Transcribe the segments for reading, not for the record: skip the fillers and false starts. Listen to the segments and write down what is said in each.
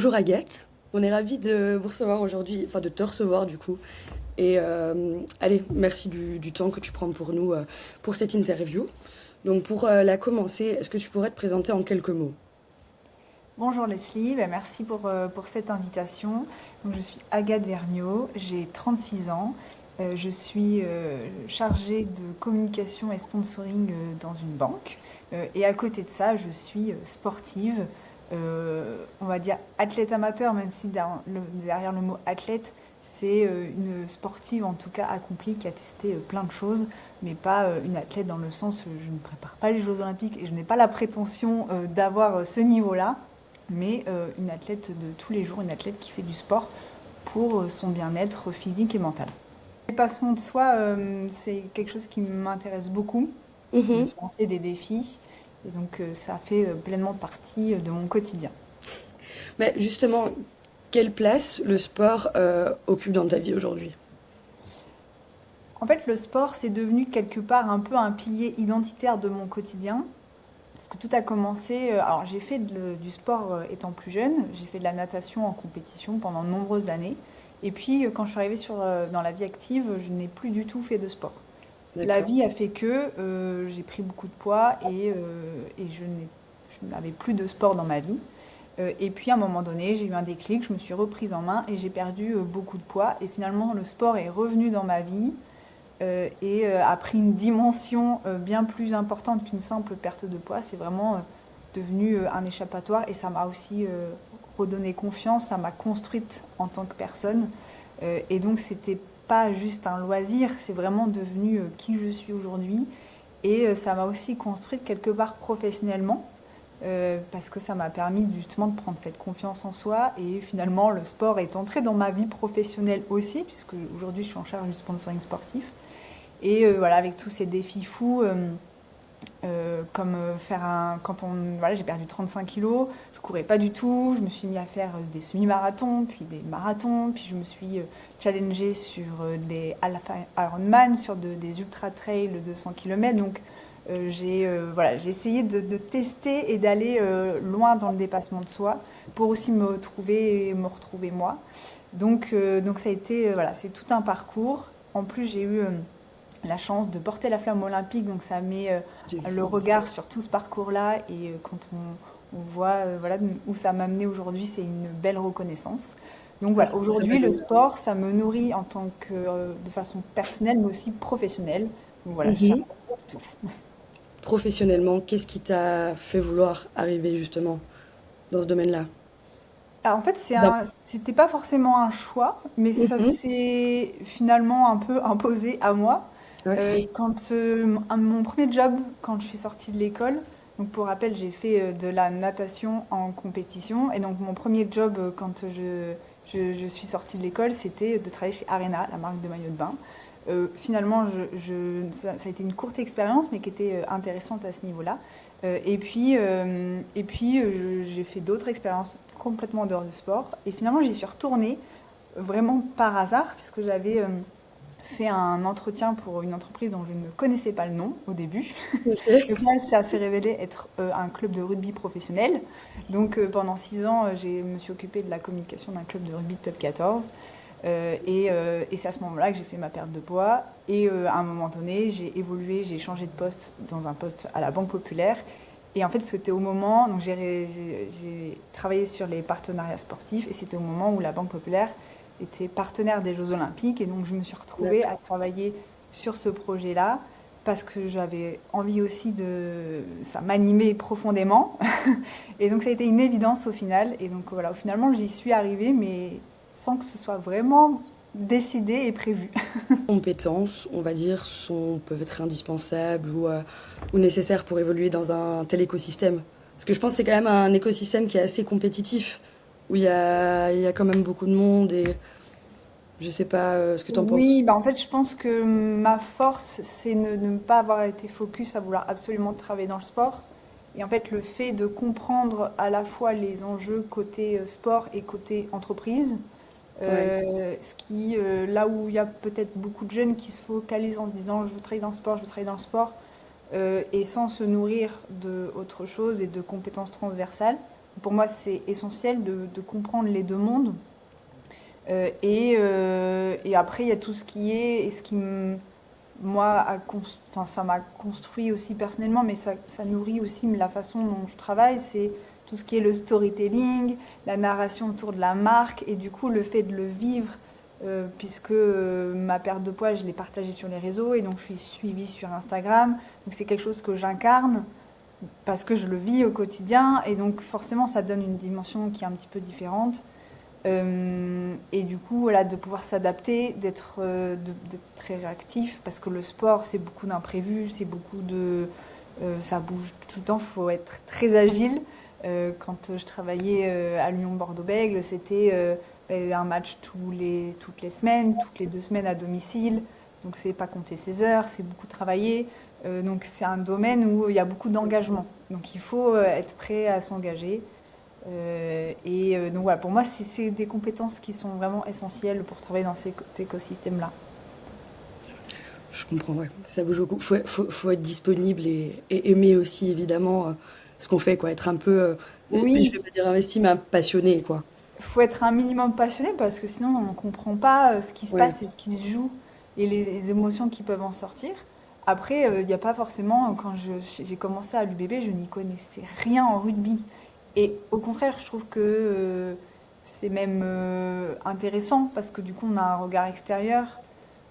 Bonjour Agathe, on est ravis de vous recevoir aujourd'hui, enfin de te recevoir du coup. Et allez, merci du temps que tu prends pour nous pour cette interview. Donc pour la commencer, est-ce que tu pourrais te présenter en quelques mots? Bonjour Leslie, ben, merci pour cette invitation. Donc, je suis Agathe Vergniaud, j'ai 36 ans. Je suis chargée de communication et sponsoring dans une banque. Et à côté de ça, je suis sportive, on va dire athlète amateur, même si derrière le mot athlète, c'est une sportive en tout cas accomplie qui a testé plein de choses, mais pas une athlète dans le sens où je ne prépare pas les Jeux Olympiques et je n'ai pas la prétention d'avoir ce niveau-là, mais une athlète de tous les jours, une athlète qui fait du sport pour son bien-être physique et mental. Le dépassement de soi, c'est quelque chose qui m'intéresse beaucoup. De Mhm. se lancer des défis. Et donc, ça fait pleinement partie de mon quotidien. Mais justement, quelle place le sport occupe dans ta vie aujourd'hui? En fait, le sport, c'est devenu quelque part un peu un pilier identitaire de mon quotidien. Parce que tout a commencé. Alors, j'ai fait du sport étant plus jeune. J'ai fait de la natation en compétition pendant de nombreuses années. Et puis, quand je suis arrivée dans la vie active, je n'ai plus du tout fait de sport. La D'accord. vie a fait que j'ai pris beaucoup de poids et je n'avais plus de sport dans ma vie. Et puis à un moment donné, j'ai eu un déclic, je me suis reprise en main et j'ai perdu beaucoup de poids. Et finalement, le sport est revenu dans ma vie et a pris une dimension bien plus importante qu'une simple perte de poids. C'est vraiment devenu un échappatoire et ça m'a aussi redonné confiance, ça m'a construite en tant que personne. Et donc, c'était pas juste un loisir, c'est vraiment devenu qui je suis aujourd'hui. Et ça m'a aussi construite quelque part professionnellement, parce que ça m'a permis justement de prendre cette confiance en soi. Et finalement, le sport est entré dans ma vie professionnelle aussi, puisque aujourd'hui, je suis en charge du sponsoring sportif. Et voilà, avec tous ces défis fous, comme faire un. Voilà, j'ai perdu 35 kilos, je courais pas du tout, je me suis mis à faire des semi-marathons, puis des marathons, puis je me suis challengée sur des Alpha Ironman, sur des ultra-trails de 200 km. Donc voilà, j'ai essayé de tester et d'aller loin dans le dépassement de soi pour aussi me retrouver moi. Donc ça a été, voilà, c'est tout un parcours. En plus, j'ai eu la chance de porter la flamme olympique, donc ça met J'ai le vu. regard sur tout ce parcours-là et quand on voit voilà, où ça m'a amené aujourd'hui, c'est une belle reconnaissance. Donc Ah, voilà, c'est très aujourd'hui le valorisant. sport, ça me nourrit en tant que de façon personnelle, mais aussi professionnelle. Donc voilà, je suis un Mhm. peu pour tout. Professionnellement, qu'est-ce qui t'a fait vouloir arriver justement dans ce domaine-là? Alors, en fait, D'un- c'était pas forcément un choix, mais ça Mhm. s'est finalement un peu imposé à moi. Ouais. Mon premier job, quand je suis sortie de l'école, donc pour rappel, j'ai fait de la natation en compétition. Et donc, mon premier job, quand je suis sortie de l'école, c'était de travailler chez Arena, la marque de maillot de bain. Finalement, ça a été une courte expérience, mais qui était intéressante à ce niveau-là. J'ai fait d'autres expériences complètement en dehors du sport. Et finalement, j'y suis retournée vraiment par hasard, puisque j'avais fait un entretien pour une entreprise dont je ne connaissais pas le nom au début. Et au Ok. final, ça s'est révélé être un club de rugby professionnel. Donc pendant 6 ans, je me suis occupée de la communication d'un club de rugby de top 14. Et c'est à ce moment-là que j'ai fait ma perte de poids. Et à un moment donné, j'ai évolué, j'ai changé de poste dans un poste à la Banque Populaire. Et en fait, c'était au moment, donc j'ai travaillé sur les partenariats sportifs, et c'était au moment où la Banque Populaire était partenaire des Jeux Olympiques. Et donc, je me suis retrouvée à D'accord. travailler sur ce projet-là parce que j'avais envie aussi de. Ça m'animait profondément. Et donc, ça a été une évidence au final. Et donc, voilà, finalement, j'y suis arrivée, mais sans que ce soit vraiment décidé et prévu. Compétences, on va dire, peuvent être indispensables ou nécessaires pour évoluer dans un tel écosystème. Parce que je pense que c'est quand même un écosystème qui est assez compétitif, où il y a quand même beaucoup de monde et je sais pas ce que tu en penses. Oui, bah en fait, je pense que ma force, c'est de ne pas avoir été focus à vouloir absolument travailler dans le sport. Et en fait, le fait de comprendre à la fois les enjeux côté sport et côté entreprise, Ouais. là où il y a peut-être beaucoup de jeunes qui se focalisent en se disant je veux travailler dans le sport, je veux travailler dans le sport, et sans se nourrir de autre chose et de compétences transversales. pour moi, c'est essentiel de comprendre les deux mondes. Et après, il y a tout ce qui est, et ce qui, moi, enfin, ça m'a construit aussi personnellement, mais ça nourrit aussi la façon dont je travaille. C'est tout ce qui est le storytelling, la narration autour de la marque, et du coup, le fait de le vivre, puisque ma perte de poids, je l'ai partagée sur les réseaux, et donc je suis suivie sur Instagram. Donc c'est quelque chose que j'incarne parce que je le vis au quotidien, et donc forcément, ça donne une dimension qui est un petit peu différente. Et du coup, voilà, de pouvoir s'adapter, d'être très réactif, parce que le sport, c'est beaucoup d'imprévus, c'est beaucoup ça bouge tout le temps, il faut être très agile. Quand je travaillais à Lyon-Bordeaux-Bègles, c'était un match toutes les semaines, toutes les 2 semaines à domicile, donc c'est pas compter ses heures, c'est beaucoup travailler. Donc c'est un domaine où il y a beaucoup d'engagement, donc il faut être prêt à s'engager. Donc voilà, pour moi, c'est des compétences qui sont vraiment essentielles pour travailler dans cet écosystème-là. Je comprends, ouais. Ça bouge beaucoup. Faut être disponible et aimer aussi, évidemment, ce qu'on fait, quoi. Être un peu, je Oui, vais pas dire investi, mais un passionné, quoi. il faut être un minimum passionné parce que sinon on ne comprend pas ce qui se Ouais. passe et ce qui se joue et les émotions qui peuvent en sortir. Après, il n'y a pas forcément, quand j'ai commencé à l'UBB, je n'y connaissais rien en rugby. Et au contraire, je trouve que c'est même intéressant parce que du coup on a un regard extérieur.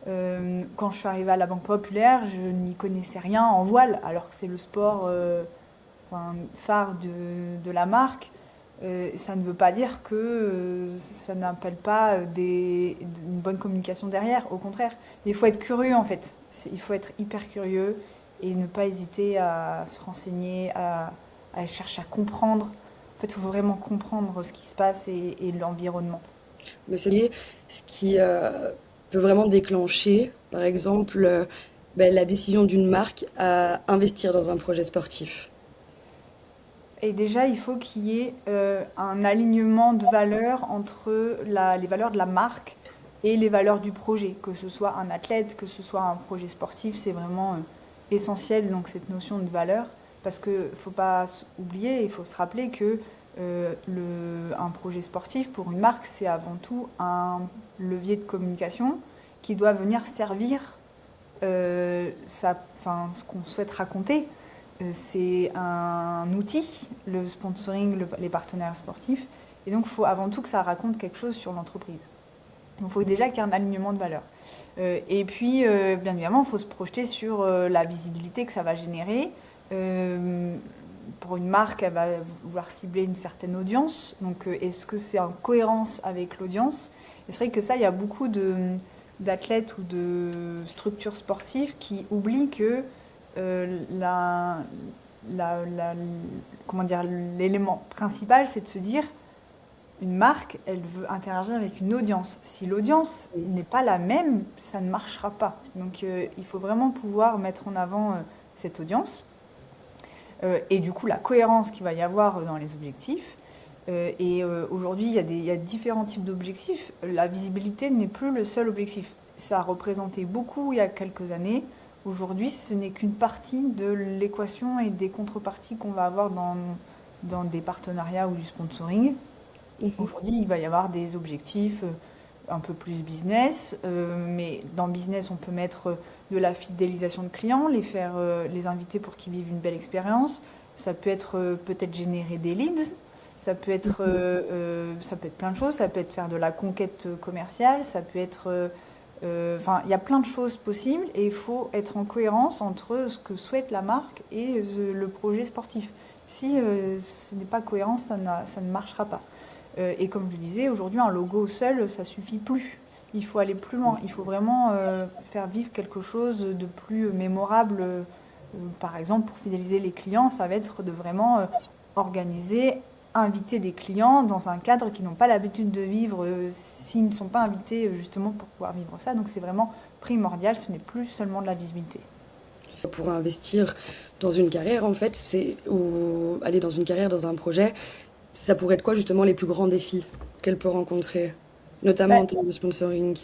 Quand je suis arrivée à la Banque Populaire, je n'y connaissais rien en voile, alors que c'est le sport enfin, phare de la marque. Ça ne veut pas dire que ça n'appelle pas une bonne communication derrière. Au contraire, il faut être curieux en fait. Il faut être hyper curieux et ne pas hésiter à se renseigner, à chercher à comprendre. En fait, il faut vraiment comprendre ce qui se passe et l'environnement. Mais c'est ce qui peut vraiment déclencher, par exemple, la décision d'une marque à investir dans un projet sportif. Et déjà, il faut qu'il y ait un alignement de valeurs entre les valeurs de la marque et les valeurs du projet. Que ce soit un athlète, que ce soit un projet sportif, c'est vraiment essentiel, donc cette notion de valeur. Parce qu'il ne faut pas oublier, il faut se rappeler que un projet sportif, pour une marque, c'est avant tout un levier de communication qui doit venir servir ce qu'on souhaite raconter. C'est un outil, le sponsoring, les partenaires sportifs. Et donc, il faut avant tout que ça raconte quelque chose sur l'entreprise. Donc, il faut déjà qu'il y ait un alignement de valeurs. Et puis, bien évidemment, il faut se projeter sur la visibilité que ça va générer. Pour une marque, elle va vouloir cibler une certaine audience. Donc, est-ce que c'est en cohérence avec l'audience? Et c'est vrai que ça, il y a beaucoup d'athlètes ou de structures sportives qui oublient que euh, la, comment dire, l'élément principal, c'est de se dire une marque, elle veut interagir avec une audience. Si l'audience n'est pas la même, ça ne marchera pas. Donc il faut vraiment pouvoir mettre en avant cette audience et du coup la cohérence qu'il va y avoir dans les objectifs. Aujourd'hui, il y a différents types d'objectifs. La visibilité n'est plus le seul objectif. Ça a représenté beaucoup il y a quelques années. Aujourd'hui, ce n'est qu'une partie de l'équation et des contreparties qu'on va avoir dans des partenariats ou du sponsoring. Mhm. Aujourd'hui, il va y avoir des objectifs un peu plus business, mais dans business, on peut mettre de la fidélisation de clients, les inviter pour qu'ils vivent une belle expérience. Ça peut être peut-être générer des leads, ça peut être plein de choses, ça peut être faire de la conquête commerciale, ça peut être enfin, il y a plein de choses possibles et il faut être en cohérence entre ce que souhaite la marque et le projet sportif. Si ce n'est pas cohérent, ça ne marchera pas. Et comme je disais, aujourd'hui, un logo seul, ça suffit plus. Il faut aller plus loin. Il faut vraiment faire vivre quelque chose de plus mémorable. Par exemple, pour fidéliser les clients, ça va être de vraiment organiser, inviter des clients dans un cadre qu'ils n'ont pas l'habitude de vivre s'ils ne sont pas invités justement pour pouvoir vivre ça. Donc c'est vraiment primordial, ce n'est plus seulement de la visibilité. Pour investir dans une carrière, en fait, ou aller dans une carrière, dans un projet, ça pourrait être quoi justement les plus grands défis qu'elle peut rencontrer, notamment Bah, en termes de sponsoring?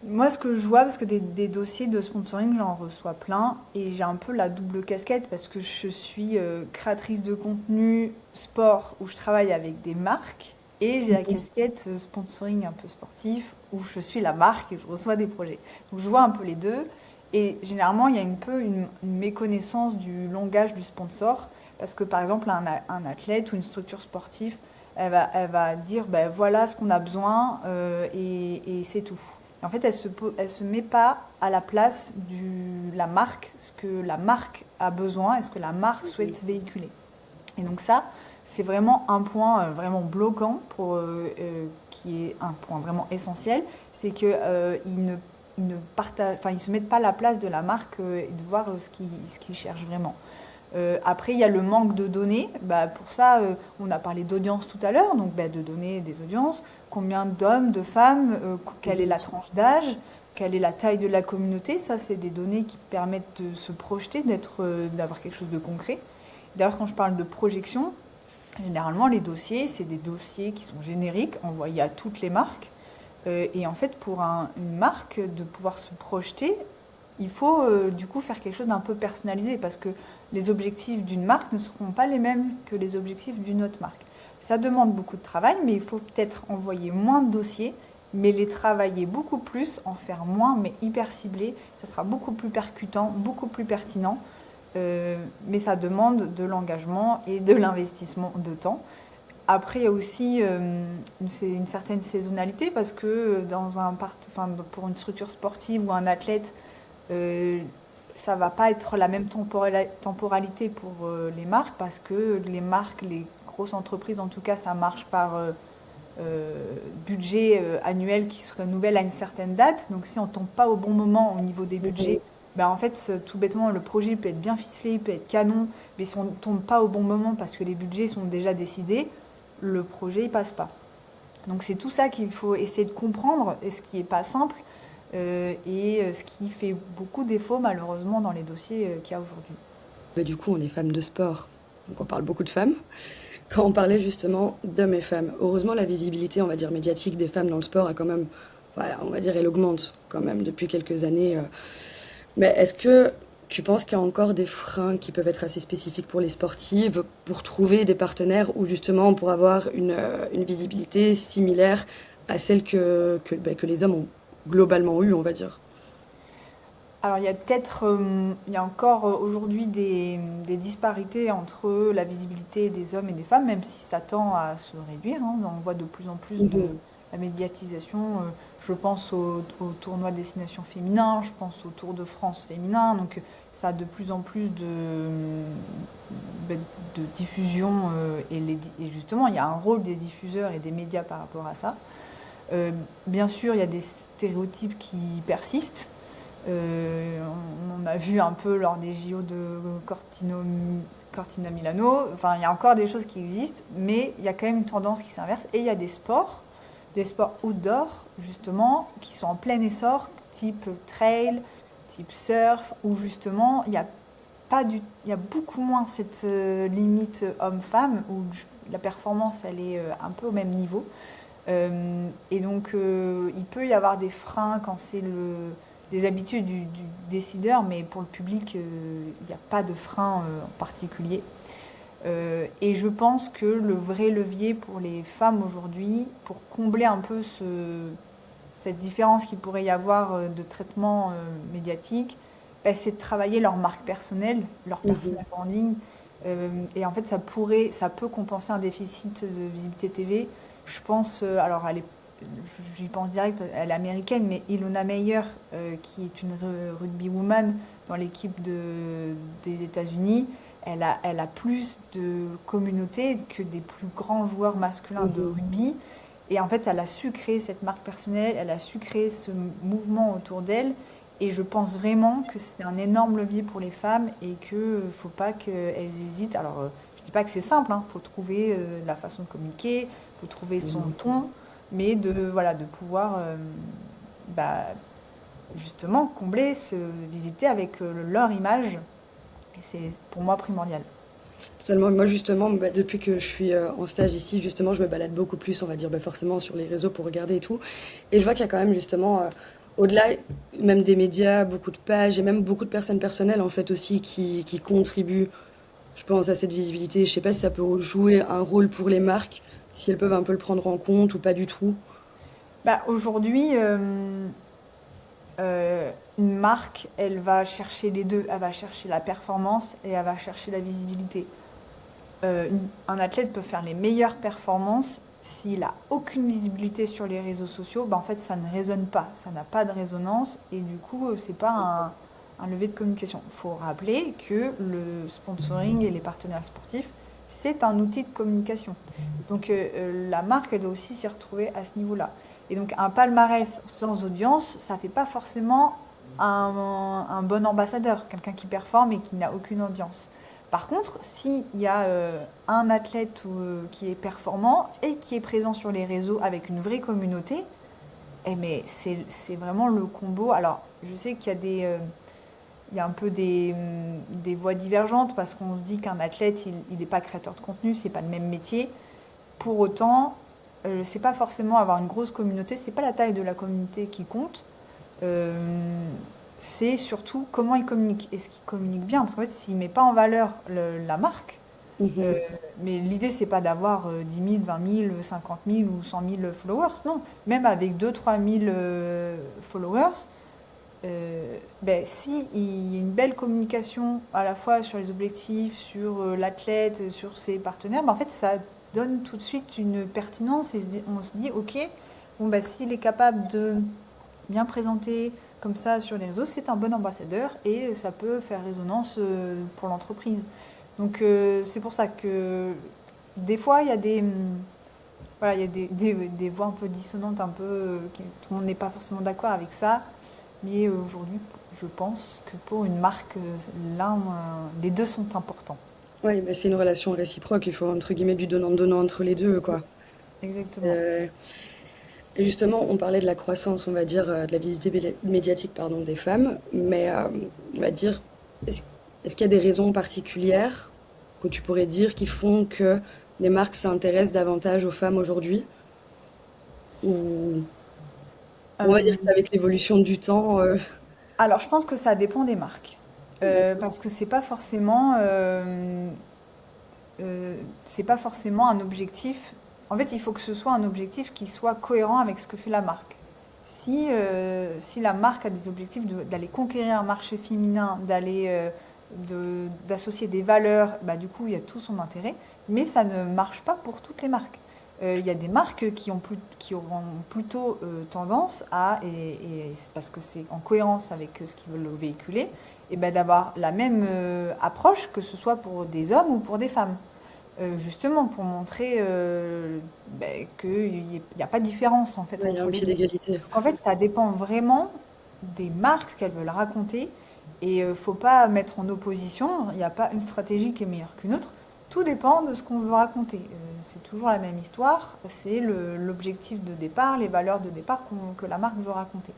Moi, ce que je vois, parce que des dossiers de sponsoring, j'en reçois plein, et j'ai un peu la double casquette, parce que je suis créatrice de contenu sport, où je travaille avec des marques, et j'ai la casquette sponsoring un peu sportif, où je suis la marque et je reçois des projets. Donc je vois un peu les deux, et généralement, il y a une méconnaissance du langage du sponsor, parce que par exemple, un athlète ou une structure sportive, elle va dire, ben voilà ce qu'on a besoin, et c'est tout. En fait, elle se met pas à la place de la marque, ce que la marque a besoin et ce que la marque souhaite véhiculer. Et donc ça, c'est vraiment un point vraiment bloquant, qui est un point vraiment essentiel, c'est que ils se mettent pas à la place de la marque et de voir ce qu'ils cherchent vraiment. Après, il y a le manque de données. Bah, pour ça, on a parlé d'audience tout à l'heure, donc bah, de donner des audiences. Combien d'hommes, de femmes, quelle est la tranche d'âge, quelle est la taille de la communauté. Ça, c'est des données qui permettent de se projeter, d'avoir quelque chose de concret. D'ailleurs, quand je parle de projection, généralement, les dossiers, c'est des dossiers qui sont génériques, envoyés à toutes les marques. Et en fait, pour une marque, de pouvoir se projeter, il faut du coup faire quelque chose d'un peu personnalisé parce que les objectifs d'une marque ne seront pas les mêmes que les objectifs d'une autre marque. Ça demande beaucoup de travail, mais il faut peut-être envoyer moins de dossiers, mais les travailler beaucoup plus, en faire moins, mais hyper ciblés. Ça sera beaucoup plus percutant, beaucoup plus pertinent, mais ça demande de l'engagement et de l'investissement de temps. Après, il y a aussi une certaine saisonnalité parce que pour une structure sportive ou un athlète, ça va pas être la même temporalité pour les marques parce que les marques, les grosses entreprises en tout cas, ça marche par budget annuel qui se renouvelle à une certaine date. Donc si on tombe pas au bon moment au niveau des budgets, ben en fait tout bêtement le projet peut être bien ficelé, il peut être canon, mais si on ne tombe pas au bon moment parce que les budgets sont déjà décidés, le projet il passe pas. Donc c'est tout ça qu'il faut essayer de comprendre et ce qui est pas simple. Ce qui fait beaucoup défaut malheureusement dans les dossiers qu'il y a aujourd'hui. Bah, du coup, on est femmes de sport, donc on parle beaucoup de femmes. Quand on parlait justement d'hommes et femmes, heureusement la visibilité, on va dire, médiatique des femmes dans le sport a quand même, ouais, on va dire, elle augmente quand même depuis quelques années. Mais est-ce que tu penses qu'il y a encore des freins qui peuvent être assez spécifiques pour les sportives, pour trouver des partenaires ou justement pour avoir une visibilité similaire à celle que les hommes ont globalement eu, on va dire? Alors il y a encore aujourd'hui des disparités entre la visibilité des hommes et des femmes, même si ça tend à se réduire, hein. On voit de plus en plus de la médiatisation. Je pense au tournoi Destination Féminin, je pense au Tour de France féminin. Donc ça a de plus en plus de diffusion et justement il y a un rôle des diffuseurs et des médias par rapport à ça. Bien sûr, il y a des stéréotypes qui persistent. On a vu un peu lors des JO de Cortina Milano. Enfin, il y a encore des choses qui existent, mais il y a quand même une tendance qui s'inverse. Et il y a des sports outdoor, justement, qui sont en plein essor, type trail, type surf, où justement, il y a beaucoup moins cette limite homme-femme, où la performance, elle est un peu au même niveau. Et donc, il peut y avoir des freins quand c'est des habitudes du décideur, mais pour le public, il n'y a pas de frein en particulier. Et je pense que le vrai levier pour les femmes aujourd'hui, pour combler un peu cette différence qu'il pourrait y avoir de traitement médiatique, ben, c'est de travailler leur marque personnelle, leur personal branding. Et en fait, ça peut compenser un déficit de visibilité TV. Je pense, alors j'y pense direct, elle est américaine, mais Ilona Meyer, qui est une rugby woman dans l'équipe des États-Unis, elle a plus de communauté que des plus grands joueurs masculins de rugby. Et en fait, elle a su créer cette marque personnelle, elle a su créer ce mouvement autour d'elle. Et je pense vraiment que c'est un énorme levier pour les femmes et qu'il ne faut pas qu'elles hésitent. Alors, je ne dis pas que c'est simple, il faut trouver la façon de communiquer, il faut trouver son ton, mais de pouvoir justement combler ce visibilité avec leur image. Et c'est pour moi primordial. Seulement, moi justement, depuis que je suis en stage ici, justement, je me balade beaucoup plus, on va dire, forcément sur les réseaux pour regarder et tout. Et je vois qu'il y a quand même justement Au-delà même des médias, beaucoup de pages et même beaucoup de personnes personnelles en fait aussi qui contribuent, je pense, à cette visibilité. Je sais pas si ça peut jouer un rôle pour les marques, si elles peuvent un peu le prendre en compte ou pas du tout. Bah, aujourd'hui, une marque, elle va chercher les deux. Elle va chercher la performance et elle va chercher la visibilité. Un athlète peut faire les meilleures performances s'il n'a aucune visibilité sur les réseaux sociaux, bah en fait ça ne résonne pas, ça n'a pas de résonance et du coup c'est pas un levier de communication. Il faut rappeler que le sponsoring et les partenaires sportifs, c'est un outil de communication. Donc la marque elle doit aussi s'y retrouver à ce niveau-là. Et donc un palmarès sans audience, ça ne fait pas forcément un bon ambassadeur, quelqu'un qui performe et qui n'a aucune audience. Par contre, s'il y a un athlète qui est performant et qui est présent sur les réseaux avec une vraie communauté, eh mais c'est vraiment le combo. Alors, je sais qu'il y a il y a un peu des voies divergentes parce qu'on se dit qu'un athlète, il n'est pas créateur de contenu, c'est pas le même métier. Pour autant, c'est pas forcément avoir une grosse communauté, c'est pas la taille de la communauté qui compte. Euh, c'est surtout comment il communique. Est-ce qu'il communique bien? Parce qu'en fait, s'il ne met pas en valeur la marque, euh, Mhm. mais l'idée, c'est pas d'avoir 10 000, 20 000, 50 000 ou 100 000 followers. Non, même avec 2 3 000 followers, ben, si il y a une belle communication à la fois sur les objectifs, sur l'athlète, sur ses partenaires, ben, en fait, ça donne tout de suite une pertinence et on se dit, ok, bon, ben, s'il est capable de bien présenter comme ça sur les réseaux, c'est un bon ambassadeur et ça peut faire résonance pour l'entreprise. Donc c'est pour ça que des fois il y a voilà, il y a des voix un peu dissonantes, un peu tout le monde n'est pas forcément d'accord avec ça. Mais aujourd'hui, je pense que pour une marque, les deux sont importants. Oui, mais c'est une relation réciproque. Il faut entre guillemets du donnant-donnant entre les deux, Oui, quoi. exactement. Euh, et justement, on parlait de la croissance, on va dire, de la visibilité médiatique, pardon, des femmes, mais on va dire, est-ce, est-ce qu'il y a des raisons particulières que tu pourrais dire qui font que les marques s'intéressent davantage aux femmes aujourd'hui? Ou on va dire que c'est Euh, avec l'évolution du temps. alors, je pense que ça dépend des marques. D'accord. Parce que c'est pas forcément un objectif. En fait, il faut que ce soit un objectif qui soit cohérent avec ce que fait la marque. Si la marque a des objectifs d'aller conquérir un marché féminin, d'associer des valeurs, bah, du coup, il y a tout son intérêt. Mais ça ne marche pas pour toutes les marques. Il y a des marques qui auront plutôt tendance et c'est parce que c'est en cohérence avec ce qu'ils veulent véhiculer, et ben d'avoir la même approche, que ce soit pour des hommes ou pour des femmes. Justement pour montrer ben, qu'il n'y a pas de différence en fait Ouais, il y a entre un les pied deux. d'égalité. Donc en fait, ça dépend vraiment des marques, ce qu'elles veulent raconter. Et il ne faut pas mettre en opposition, il n'y a pas une stratégie qui est meilleure qu'une autre. Tout dépend de ce qu'on veut raconter. C'est toujours la même histoire, c'est l'objectif de départ, les valeurs de départ que la marque veut raconter.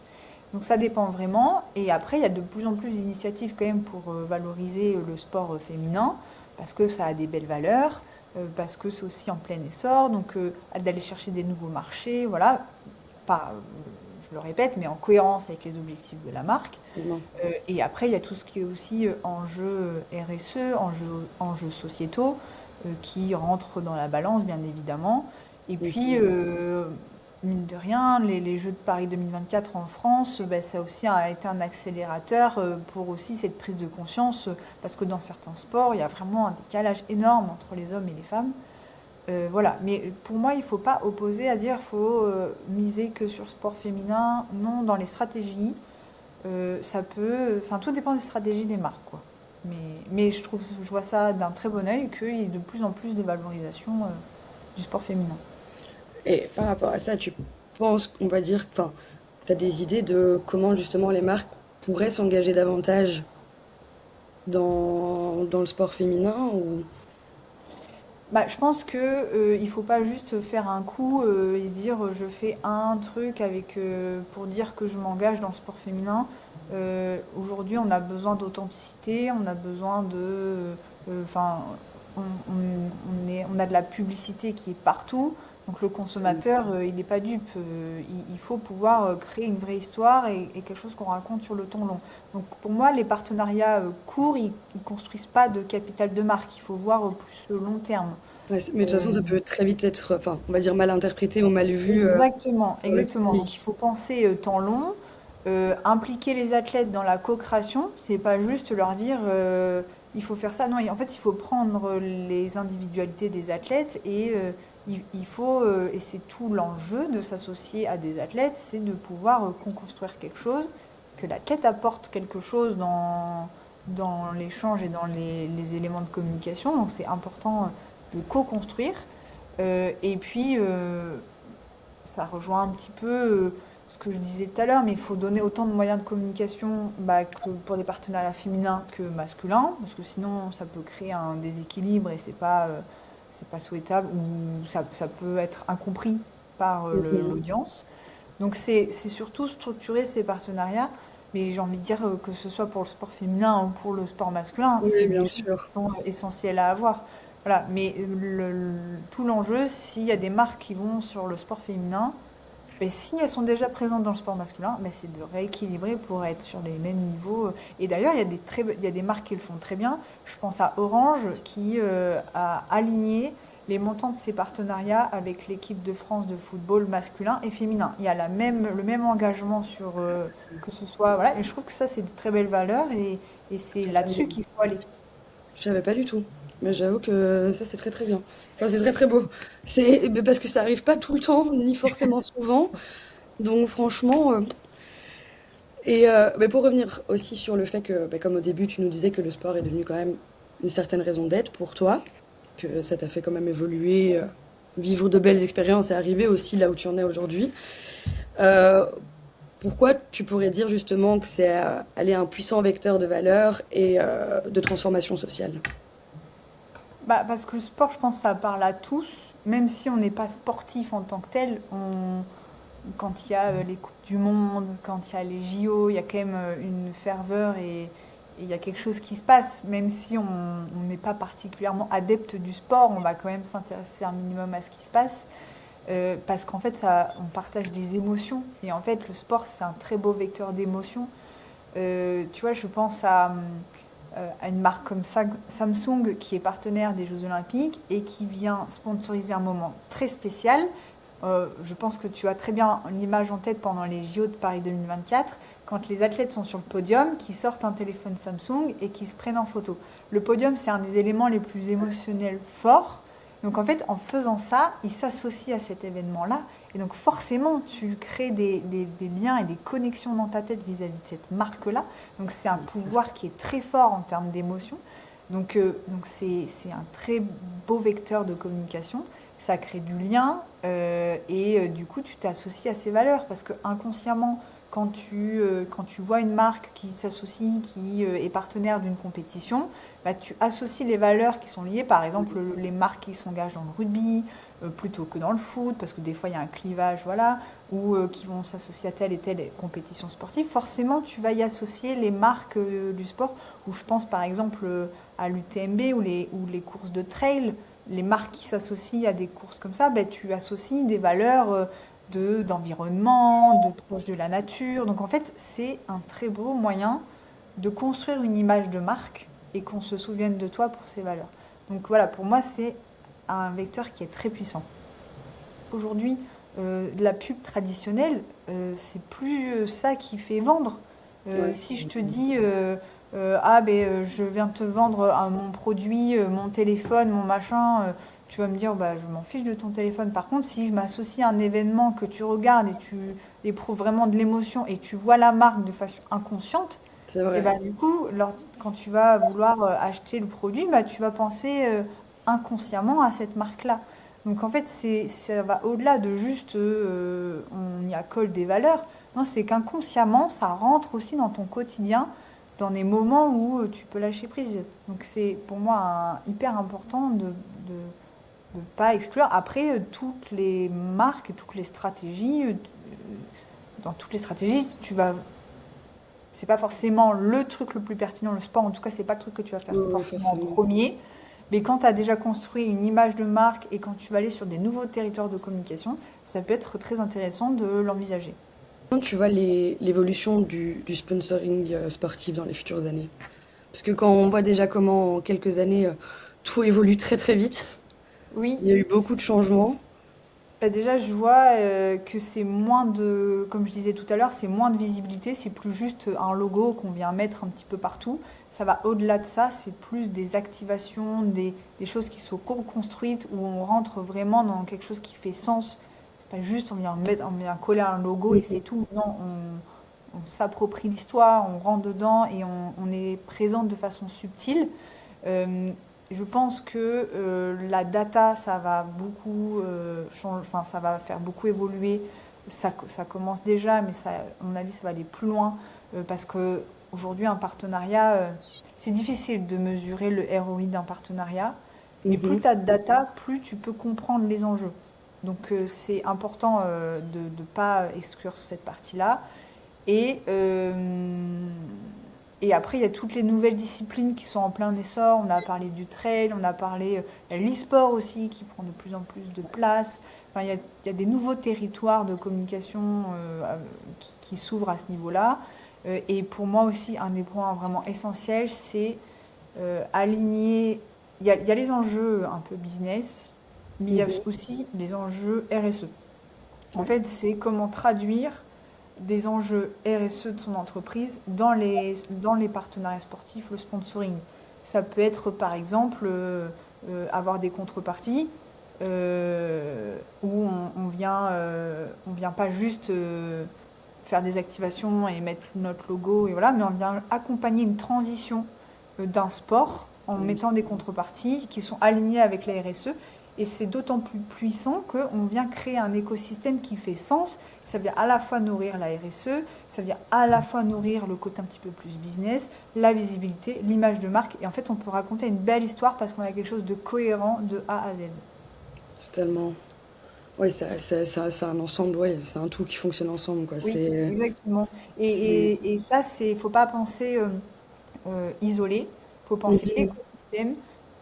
Donc ça dépend vraiment. Et après, il y a de plus en plus d'initiatives quand même pour valoriser le sport féminin, parce que ça a des belles valeurs, parce que c'est aussi en plein essor, donc d'aller chercher des nouveaux marchés, voilà, pas, je le répète, mais en cohérence avec les objectifs de la marque. Absolument. Et après, il y a tout ce qui est aussi enjeux RSE, enjeux sociétaux, qui rentrent dans la balance, bien évidemment. Et puis, Mhm. mine de rien, les Jeux de Paris 2024 en France, ben, ça aussi a été un accélérateur pour aussi cette prise de conscience, parce que dans certains sports, il y a vraiment un décalage énorme entre les hommes et les femmes. Voilà, mais pour moi, il ne faut pas opposer à dire qu'il faut miser que sur le sport féminin. Non, dans les stratégies, enfin, tout dépend des stratégies des marques, quoi. Mais je vois ça d'un très bon œil qu'il y ait de plus en plus de valorisation du sport féminin. Et par rapport à ça, tu penses, on va dire, enfin, tu as des idées de comment justement les marques pourraient s'engager davantage dans le sport féminin ou... Bah, je pense que il faut pas juste faire un coup et dire je fais un truc pour dire que je m'engage dans le sport féminin. Aujourd'hui, on a besoin d'authenticité, on a besoin enfin, on a de la publicité qui est partout. Donc le consommateur, il n'est pas dupe. Il faut pouvoir créer une vraie histoire et quelque chose qu'on raconte sur le temps long. Donc pour moi, les partenariats courts, ils ne construisent pas de capital de marque. Il faut voir plus long terme. Ouais, mais de toute façon, ça peut très vite être, enfin, on va dire mal interprété ou mal vu Exactement, par le exactement. Donc public. il faut penser temps long, impliquer les athlètes dans la co-création. C'est pas juste leur dire il faut faire ça. Non, en fait, il faut prendre les individualités des athlètes et il faut, et c'est tout l'enjeu de s'associer à des athlètes, c'est de pouvoir construire quelque chose, que l'athlète apporte quelque chose dans l'échange et dans les éléments de communication. Donc c'est important de co-construire. Et puis, ça rejoint un petit peu ce que je disais tout à l'heure, mais il faut donner autant de moyens de communication que pour des partenariats féminins que masculins, parce que sinon ça peut créer un déséquilibre et c'est pas souhaitable, ou ça peut être incompris par Mhm. l'audience. Donc c'est surtout structurer ces partenariats, mais j'ai envie de dire que ce soit pour le sport féminin ou pour le sport masculin, Oui, c'est des bien choses sûr. qui sont essentielles à avoir. Voilà, mais tout l'enjeu, s'il y a des marques qui vont sur le sport féminin, et si elles sont déjà présentes dans le sport masculin, ben c'est de rééquilibrer pour être sur les mêmes niveaux. Et d'ailleurs, il y a des marques qui le font très bien. Je pense à Orange qui a aligné les montants de ses partenariats avec l'équipe de France de football masculin et féminin. Il y a le même engagement sur que ce soit. Voilà, et je trouve que ça, c'est de très belles valeurs et c'est là-dessus Totalement. qu'il faut aller. Je savais pas du tout. Mais j'avoue que ça, c'est très très bien. Enfin, c'est très très beau. C'est mais parce que ça arrive pas tout le temps, ni forcément souvent. Donc franchement, mais pour revenir aussi sur le fait que, bah, comme au début, tu nous disais que le sport est devenu quand même une certaine raison d'être pour toi, que ça t'a fait quand même évoluer, vivre de belles expériences et arriver aussi là où tu en es aujourd'hui. Euh, Pourquoi tu pourrais dire justement que c'est aller un puissant vecteur de valeur et de transformation sociale? Bah, parce que le sport, je pense, ça parle à tous, même si on n'est pas sportif en tant que tel. Quand il y a les Coupes du Monde, quand il y a les JO, il y a quand même une ferveur et il y a quelque chose qui se passe. Même si on n'est pas particulièrement adepte du sport, on va quand même s'intéresser un minimum à ce qui se passe. Parce qu'en fait, on partage des émotions. Et en fait, le sport, c'est un très beau vecteur d'émotions. Tu vois, je pense à une marque comme Samsung qui est partenaire des Jeux Olympiques et qui vient sponsoriser un moment très spécial. Je pense que tu as très bien l'image en tête pendant les JO de Paris 2024, quand les athlètes sont sur le podium, qui sortent un téléphone Samsung et qui se prennent en photo. Le podium, c'est un des éléments les plus émotionnels forts. Donc en fait, en faisant ça, ils s'associent à cet événement-là. Et donc forcément, tu crées des liens et des connexions dans ta tête vis-à-vis de cette marque-là. Donc c'est un pouvoir qui est très fort en termes d'émotion. Donc c'est un très beau vecteur de communication. Ça crée du lien et du coup tu t'associes à ces valeurs parce que inconsciemment quand tu vois une marque qui s'associe, qui est partenaire d'une compétition, bah, tu associes les valeurs qui sont liées, par exemple les marques qui s'engagent dans le rugby plutôt que dans le foot, parce que des fois il y a un clivage, voilà, ou qui vont s'associer à telle et telle compétition sportive. Forcément, tu vas y associer les marques du sport, où je pense par exemple à l'UTMB ou les courses de trail, les marques qui s'associent à des courses comme ça, ben, tu associes des valeurs d'environnement, de proche de la nature. Donc en fait, c'est un très beau moyen de construire une image de marque et qu'on se souvienne de toi pour ces valeurs. Donc voilà, pour moi, c'est un vecteur qui est très puissant. Aujourd'hui, de la pub traditionnelle, c'est plus ça qui fait vendre. Ouais. Si je te dis ah ben je viens te vendre mon produit, mon téléphone, mon machin, tu vas me dire bah je m'en fiche de ton téléphone. Par contre, si je m'associe à un événement que tu regardes et tu éprouves vraiment de l'émotion et tu vois la marque de façon inconsciente, C'est et vrai. ben du coup, quand tu vas vouloir acheter le produit, bah tu vas penser inconsciemment à cette marque-là. Donc en fait, ça va au-delà de juste on y accole des valeurs. Non, c'est qu'inconsciemment, ça rentre aussi dans ton quotidien, dans des moments où tu peux lâcher prise. Donc c'est pour moi hyper important de ne pas exclure. Après, toutes les marques, toutes les stratégies, dans toutes les stratégies, tu vas. C'est pas forcément le truc le plus pertinent, le sport en tout cas, c'est pas le truc que tu vas faire Oui, oui, forcément en forcément. premier. Mais quand tu as déjà construit une image de marque et quand tu vas aller sur des nouveaux territoires de communication, ça peut être très intéressant de l'envisager. Comment tu vois l'évolution du sponsoring sportif dans les futures années? Parce que quand on voit déjà comment en quelques années tout évolue très très vite, Oui, il y a eu beaucoup de changements. bah déjà je vois que c'est moins de, comme je disais tout à l'heure, c'est moins de visibilité, c'est plus juste un logo qu'on vient mettre un petit peu partout. Ça va au-delà de ça, c'est plus des activations, des choses qui sont co-construites, où on rentre vraiment dans quelque chose qui fait sens. C'est pas juste on vient coller un logo et c'est tout. Non, on s'approprie l'histoire, on rentre dedans et on est présent de façon subtile. Euh, je pense que la data, ça va beaucoup changer, enfin, ça va faire beaucoup évoluer. Ça commence déjà, mais ça, à mon avis, ça va aller plus loin parce que aujourd'hui, un partenariat, c'est difficile de mesurer le ROI d'un partenariat. Mais plus Mhm. tu as de data, plus tu peux comprendre les enjeux. Donc c'est important de ne pas exclure cette partie-là. Et, et après, il y a toutes les nouvelles disciplines qui sont en plein essor. On a parlé du trail, on a parlé de l'e-sport aussi qui prend de plus en plus de place. Enfin, il y a des nouveaux territoires de communication qui s'ouvrent à ce niveau-là. Et pour moi aussi, un des points vraiment essentiels, c'est aligner. Il y a les enjeux un peu business, mais il y a Mhm. aussi les enjeux RSE. En Ouais. fait, c'est comment traduire des enjeux RSE de son entreprise dans les partenariats sportifs, le sponsoring. Ça peut être par exemple avoir des contreparties où on vient pas juste faire des activations et mettre notre logo et voilà, mais on vient accompagner une transition d'un sport en Oui. mettant des contreparties qui sont alignées avec la RSE. Et c'est d'autant plus puissant qu'on vient créer un écosystème qui fait sens. Ça veut dire à la fois nourrir la RSE, ça veut dire à la fois nourrir le côté un petit peu plus business, la visibilité, l'image de marque. Et en fait, on peut raconter une belle histoire parce qu'on a quelque chose de cohérent de A à Z. Totalement. Oui, c'est un ensemble, ouais, c'est un tout qui fonctionne ensemble, quoi. Oui, exactement. C'est... Et ça, il ne faut pas penser isolé, il faut penser Mhm. écosystème.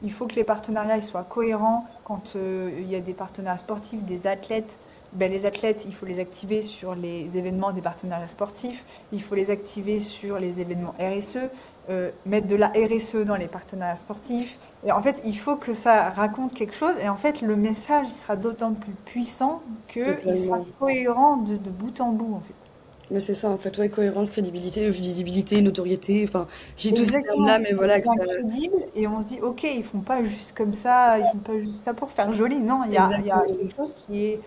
Il faut que les partenariats ils soient cohérents. Quand il y a des partenariats sportifs, des athlètes, ben, les athlètes, il faut les activer sur les événements des partenariats sportifs, il faut les activer sur les événements RSE, mettre de la RSE dans les partenariats sportifs. Et en fait, il faut que ça raconte quelque chose. Et en fait, le message il sera d'autant plus puissant qu'il sera Totalement. cohérent de bout en bout, en fait. Mais c'est ça, en fait, ouais, cohérence, crédibilité, visibilité, notoriété, enfin, j'ai tous ces termes-là, Exactement, mais ça voilà, que devient ça... crédible et on se dit, ok, ils font pas juste comme ça, ils font pas juste ça pour faire joli. Non, il y a Exactement. quelque chose qui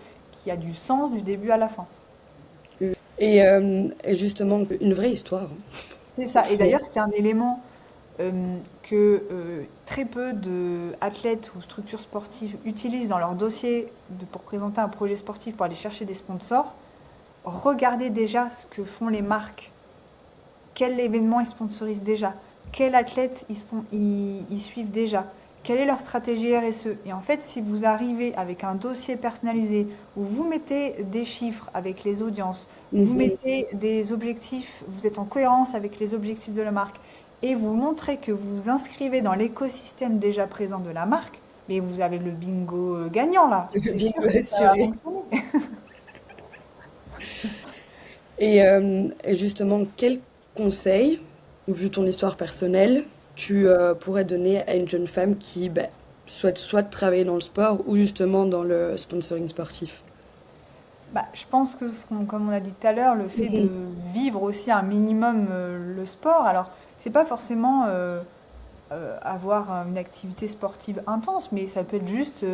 a du sens du début à la fin. Et justement, une vraie histoire, hein. C'est ça. Et Ouais. d'ailleurs, c'est un élément que très peu d'athlètes ou structures sportives utilisent dans leur dossier pour présenter un projet sportif pour aller chercher des sponsors. Regardez déjà ce que font les marques. Quel événement ils sponsorisent déjà? Quel athlète ils suivent déjà? Quelle est leur stratégie RSE? Et en fait, si vous arrivez avec un dossier personnalisé où vous mettez des chiffres avec les audiences, vous Mhm. mettez des objectifs, vous êtes en cohérence avec les objectifs de la marque et vous montrez que vous vous inscrivez dans l'écosystème déjà présent de la marque, mais vous avez le bingo gagnant là. C'est sûr Bingo que ça va assuré. fonctionner. Et justement, quel conseil, vu ton histoire personnelle, tu pourrais donner à une jeune femme qui bah, souhaite soit travailler dans le sport ou justement dans le sponsoring sportif? Bah, je pense que, comme on a dit tout à l'heure, le fait Mhm. de vivre aussi un minimum le sport, alors c'est pas forcément avoir une activité sportive intense, mais ça peut être juste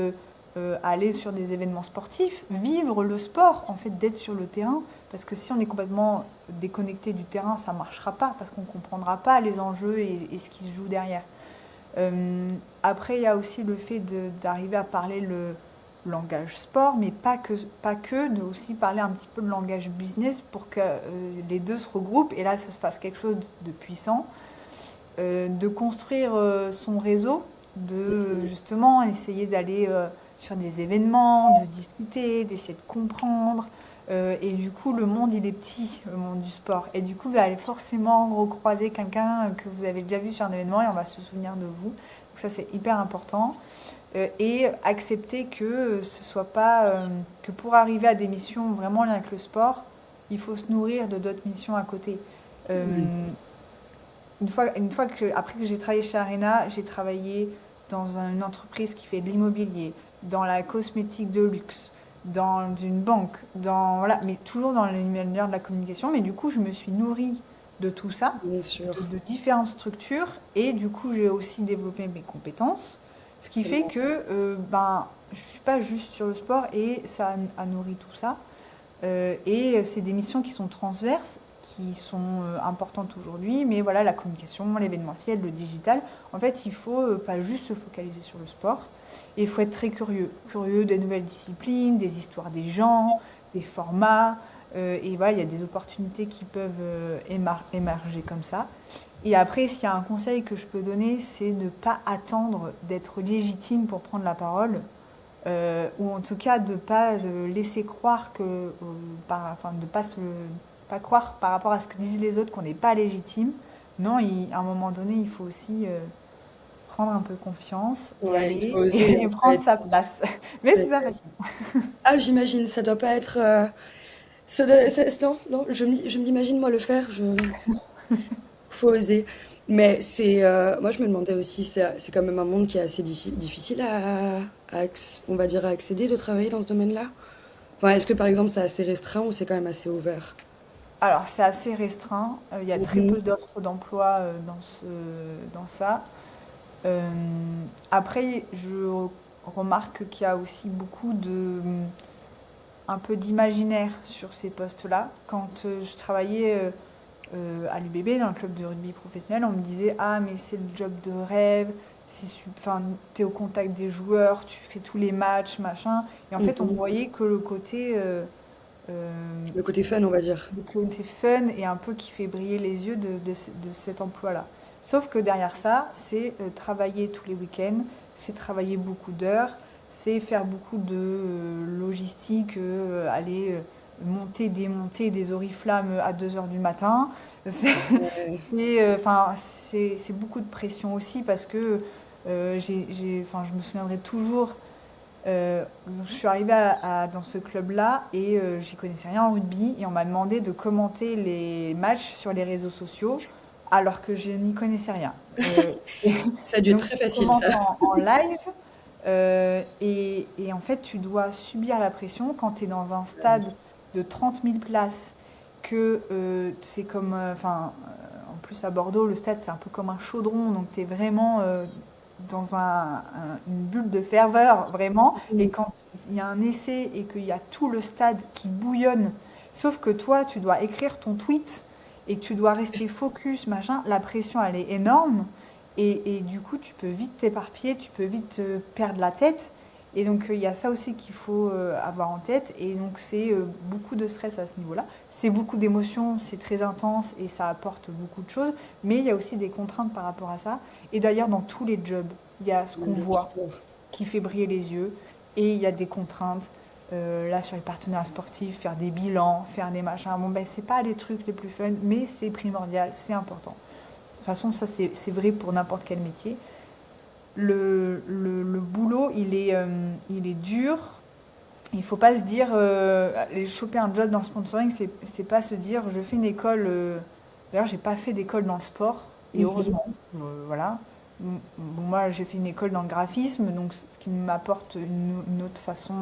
aller sur des événements sportifs, vivre le sport, en fait, d'être sur le terrain, parce que si on est complètement déconnecté du terrain, ça marchera pas, parce qu'on comprendra pas les enjeux et ce qui se joue derrière. Après, il y a aussi le fait d'arriver à parler le langage sport, mais pas que, de aussi parler un petit peu le langage business pour que les deux se regroupent et là, ça se fasse quelque chose de puissant. De construire son réseau, de justement essayer d'aller sur des événements, de discuter, d'essayer de comprendre. Et du coup, le monde, il est petit, le monde du sport. Et du coup, vous allez forcément recroiser quelqu'un que vous avez déjà vu sur un événement et on va se souvenir de vous. Donc ça, c'est hyper important. Et accepter que ce soit pas que pour arriver à des missions vraiment liées avec le sport, il faut se nourrir de d'autres missions à côté. Euh, Oui. après que j'ai travaillé chez Arena, j'ai travaillé dans une entreprise qui fait de l'immobilier, dans la cosmétique de luxe, dans une banque, voilà, mais toujours dans l'univers de la communication. Mais du coup, je me suis nourrie de tout ça, Bien sûr. de différentes structures, et du coup, j'ai aussi développé mes compétences, ce qui fait Tellement. que je suis pas juste sur le sport et ça a nourri tout ça. Et c'est des missions qui sont transverses, qui sont importantes aujourd'hui, mais voilà, la communication, l'événementiel, le digital, en fait, il faut pas juste se focaliser sur le sport, et il faut être très curieux des nouvelles disciplines, des histoires des gens, des formats, et voilà, il y a des opportunités qui peuvent émerger comme ça. Et après, s'il y a un conseil que je peux donner, c'est ne pas attendre d'être légitime pour prendre la parole, ou en tout cas de ne pas laisser croire que, enfin de pas croire par rapport à ce que disent les autres qu'on n'est pas légitime. Non, à un moment donné, il faut aussi prendre un peu confiance et Ouais, il faut aller oser et en prendre fait. sa place. Mais c'est pas facile. Ah, j'imagine, ça doit pas être. Non, non, je me l'imagine moi le faire. Faut oser. Mais moi, je me demandais aussi, c'est quand même un monde qui est assez difficile on va dire, à accéder, de travailler dans ce domaine-là. Enfin, est-ce que par exemple, c'est assez restreint ou c'est quand même assez ouvert? Alors, c'est assez restreint. Il y a très Mhm. peu d'offres d'emploi dans ça. Euh, Après, je remarque qu'il y a aussi beaucoup un peu d'imaginaire sur ces postes-là. Quand je travaillais à l'UBB, dans le club de rugby professionnel, on me disait: ah, mais c'est le job de rêve, enfin, t'es au contact des joueurs, tu fais tous les matchs, machin. Et en fait, on Mhm. voyait que euh, Le côté fun, on va dire. le côté fun et un peu qui fait briller les yeux de cet emploi-là. Sauf que derrière ça, c'est travailler tous les week-ends, c'est travailler beaucoup d'heures, c'est faire beaucoup de logistique, aller monter, démonter des oriflammes à 2 heures du matin. C'est Ouais. enfin, c'est beaucoup de pression aussi parce que enfin, je me souviendrai toujours. Je suis arrivée dans ce club-là et j'y connaissais rien en rugby et on m'a demandé de commenter les matchs sur les réseaux sociaux alors que je n'y connaissais rien. Et Ça a dû être donc très tu facile, ça. commentes en live et en fait tu dois subir la pression quand tu es dans un stade de 30 000 places que c'est comme, enfin, en plus à Bordeaux, le stade c'est un peu comme un chaudron, donc tu es vraiment dans une bulle de ferveur, vraiment. Et Mhm. quand il y a un essai et qu'il y a tout le stade qui bouillonne, sauf que toi, tu dois écrire ton tweet et que tu dois rester focus, machin, la pression, elle est énorme. Et du coup, tu peux vite t'éparpiller, tu peux vite perdre la tête. Et donc, il y a ça aussi qu'il faut avoir en tête. Et donc, c'est beaucoup de stress à ce niveau-là. C'est beaucoup d'émotions, c'est très intense et ça apporte beaucoup de choses. Mais il y a aussi des contraintes par rapport à ça. Et d'ailleurs, dans tous les jobs, il y a ce qu'on Bien voit sûr. qui fait briller les yeux et il y a des contraintes. Là, sur les partenaires sportifs, faire des bilans, faire des machins. Bon, ben, c'est pas les trucs les plus fun, mais c'est primordial, c'est important. De toute façon, ça, c'est vrai pour n'importe quel métier. Le boulot, il est dur. Il ne faut pas se dire, choper un job dans le sponsoring, c'est pas se dire, je fais une école. D'ailleurs, j'ai pas fait d'école dans le sport, et Mhm. heureusement, voilà. Bon, moi, j'ai fait une école dans le graphisme, donc ce qui m'apporte une autre façon,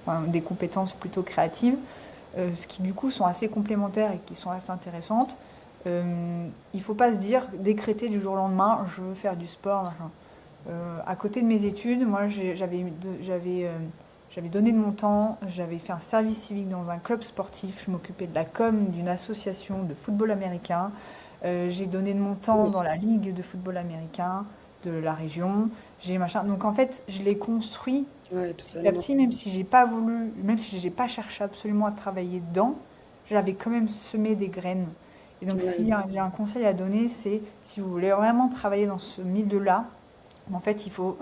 enfin, des compétences plutôt créatives, ce qui du coup sont assez complémentaires et qui sont assez intéressantes. Il ne faut pas se dire, décréter du jour au lendemain, je veux faire du sport, machin. À côté de mes études, moi, j'avais donné de mon temps, j'avais fait un service civique dans un club sportif, je m'occupais de la com d'une association de football américain. J'ai donné de mon temps dans la ligue de football américain de la région. J'ai machin. Donc en fait, je l'ai construit Ouais, petit à totalement. petit, même si j'ai pas voulu, même si j'ai pas cherché absolument à travailler dedans, j'avais quand même semé des graines. Et donc si Ouais. j'ai un conseil à donner, c'est si vous voulez vraiment travailler dans ce milieu-là, en fait, il faut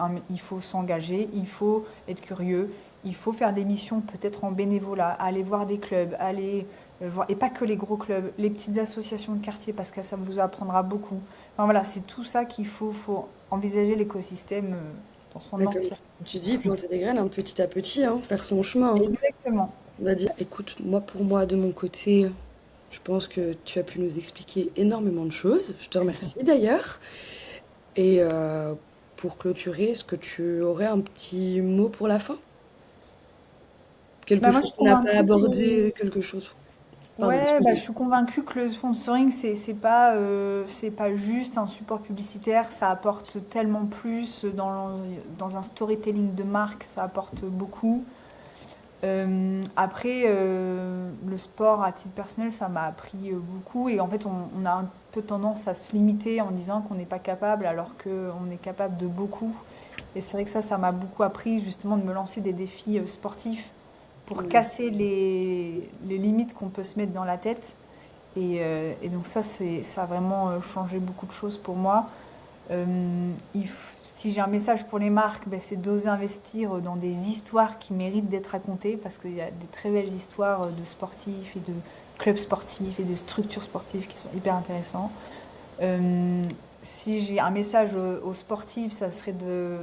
s'engager, il faut être curieux, il faut faire des missions peut-être en bénévolat, aller voir des clubs, aller voir, et pas que les gros clubs, les petites associations de quartier, parce que ça vous apprendra beaucoup. Enfin, voilà, c'est tout ça faut envisager l'écosystème dans son Ouais, comme entier. tu dis, planter des graines un petit à petit, hein, faire son chemin, hein. Exactement. On va dire, écoute, moi pour moi, de mon côté, je pense que tu as pu nous expliquer énormément de choses. Je te remercie d'ailleurs. Et pour clôturer, est-ce que tu aurais un petit mot pour la fin? Quelque Bah, moi, je chose suis qu'on n'a pas convaincue que abordé, quelque chose. Pardon, ouais, bah, excuse-moi. je suis convaincue que le sponsoring, c'est pas juste un support publicitaire, ça apporte tellement plus dans un storytelling de marque, ça apporte beaucoup. Après, le sport à titre personnel, ça m'a appris beaucoup et en fait, on a un peu tendance à se limiter en disant qu'on n'est pas capable alors qu'on est capable de beaucoup. Et c'est vrai que ça m'a beaucoup appris justement de me lancer des défis sportifs pour Ouais. casser les limites qu'on peut se mettre dans la tête. Et donc ça a vraiment changé beaucoup de choses pour moi. Si j'ai un message pour les marques, ben, c'est d'oser investir dans des histoires qui méritent d'être racontées parce qu'il y a des très belles histoires de sportifs et de clubs sportifs et de structures sportives qui sont hyper intéressants. Euh, Si j'ai un message aux sportifs, ça serait de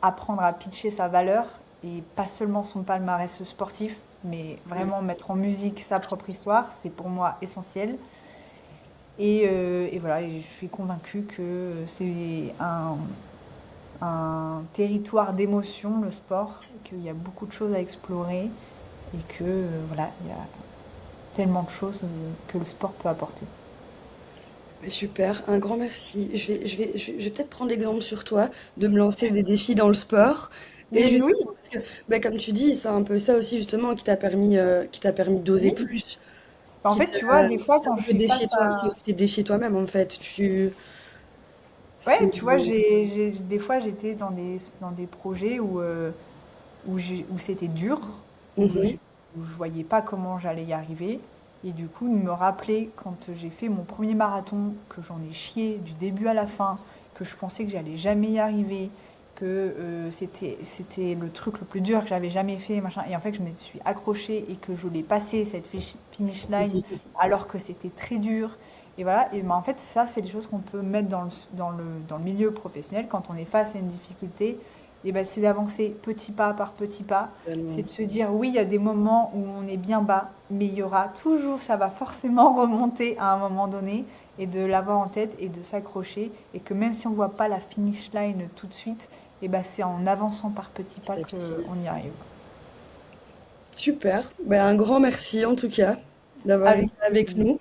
apprendre à pitcher sa valeur et pas seulement son palmarès sportif, mais Ouais. vraiment mettre en musique sa propre histoire. C'est pour moi essentiel. Et voilà, et je suis convaincue que c'est un territoire d'émotion, le sport, qu'il y a beaucoup de choses à explorer et que voilà, il y a tellement de choses que le sport peut apporter. Mais super, un grand merci. Je vais peut-être prendre l'exemple sur toi, de me lancer des défis dans le sport. Et Mais oui, justement, parce que, bah, comme tu dis, c'est un peu ça aussi justement qui t'a permis d'oser oui. plus, En qui fait, t'a tu vois, des qui fois, t'a quand un je peu suis défié face toi, à... qui t'es défié toi-même en fait. Ouais, C'est, tu vois, des fois, j'étais dans des projets où c'était dur, Mhm. où je voyais pas comment j'allais y arriver. Et du coup, de me rappeler quand j'ai fait mon premier marathon, que j'en ai chié du début à la fin, que je pensais que j'allais jamais y arriver, que c'était le truc le plus dur que j'avais jamais fait, machin. Et en fait, que je me suis accrochée et que je l'ai passé, cette finish line, alors que c'était très dur. Et voilà, et ben en fait, ça, c'est des choses qu'on peut mettre dans le milieu professionnel quand on est face à une difficulté. Et ben, c'est d'avancer petit pas par petit pas, c'est Tellement. de se dire oui, il y a des moments où on est bien bas, mais il y aura toujours, ça va forcément remonter à un moment donné, et de l'avoir en tête et de s'accrocher, et que même si on ne voit pas la finish line tout de suite, et ben c'est en avançant par petits pas Petit à petit. qu'on y arrive. Super. Ben, un grand merci en tout cas d'avoir Avec été avec plaisir. nous.